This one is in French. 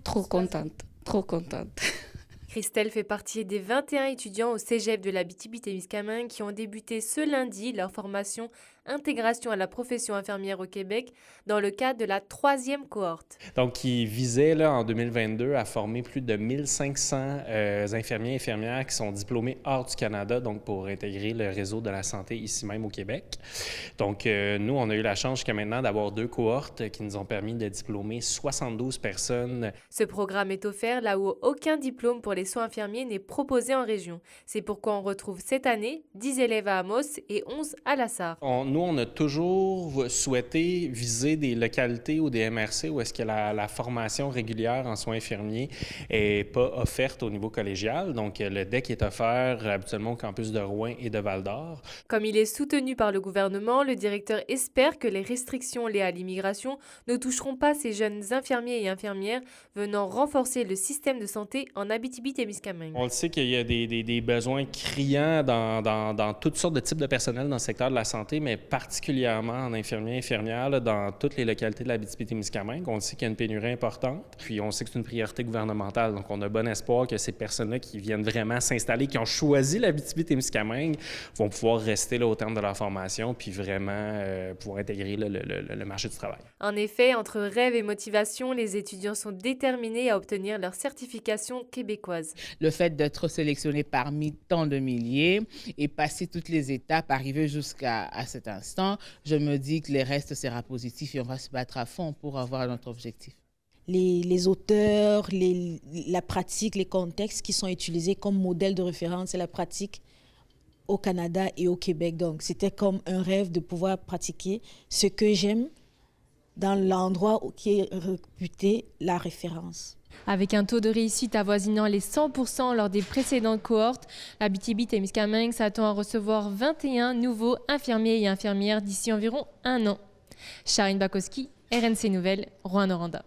Trop contente, trop contente. Christelle fait partie des 21 étudiants au cégep de l'Abitibi-Témiscamingue qui ont débuté ce lundi leur formation intégration à la profession infirmière au Québec dans le cadre de la 3e cohorte. Donc, qui visait là, en 2022 à former plus de 1500 infirmiers et infirmières qui sont diplômés hors du Canada, donc pour intégrer le réseau de la santé ici même au Québec. Donc, nous, on a eu la chance jusqu'à maintenant d'avoir 2 cohortes qui nous ont permis de diplômer 72 personnes. Ce programme est offert là où aucun diplôme pour les soins infirmiers n'est proposé en région. C'est pourquoi on retrouve cette année 10 élèves à Amos et 11 à La Sarre. Nous, on a toujours souhaité viser des localités ou des MRC où est-ce que la formation régulière en soins infirmiers n'est pas offerte au niveau collégial. Donc, le DEC est offert habituellement au campus de Rouyn et de Val-d'Or. Comme il est soutenu par le gouvernement, le directeur espère que les restrictions liées à l'immigration ne toucheront pas ces jeunes infirmiers et infirmières venant renforcer le système de santé en Abitibi-Témiscamingue. On le sait qu'il y a des besoins criants dans toutes sortes de types de personnel dans le secteur de la santé, mais particulièrement en infirmiers et infirmières là, dans toutes les localités de l'Abitibi-Témiscamingue. On sait qu'il y a une pénurie importante, puis on sait que c'est une priorité gouvernementale. Donc, on a bon espoir que ces personnes-là qui viennent vraiment s'installer, qui ont choisi l'Abitibi-Témiscamingue, vont pouvoir rester là au terme de leur formation, puis vraiment pouvoir intégrer le marché du travail. En effet, entre rêve et motivation, les étudiants sont déterminés à obtenir leur certification québécoise. Le fait d'être sélectionné parmi tant de milliers et passer toutes les étapes, arriver jusqu'à cet instant, je me dis que les restes sera positif et on va se battre à fond pour avoir notre objectif. Les auteurs, la pratique, les contextes qui sont utilisés comme modèle de référence, c'est la pratique au Canada et au Québec. Donc, c'était comme un rêve de pouvoir pratiquer ce que j'aime dans l'endroit qui est réputé la référence. Avec un taux de réussite avoisinant les 100% lors des précédentes cohortes, l'Abitibi-Témiscamingue s'attend à recevoir 21 nouveaux infirmiers et infirmières d'ici environ un an. Charine Bakowski, RNC Nouvelles, Rouyn-Noranda.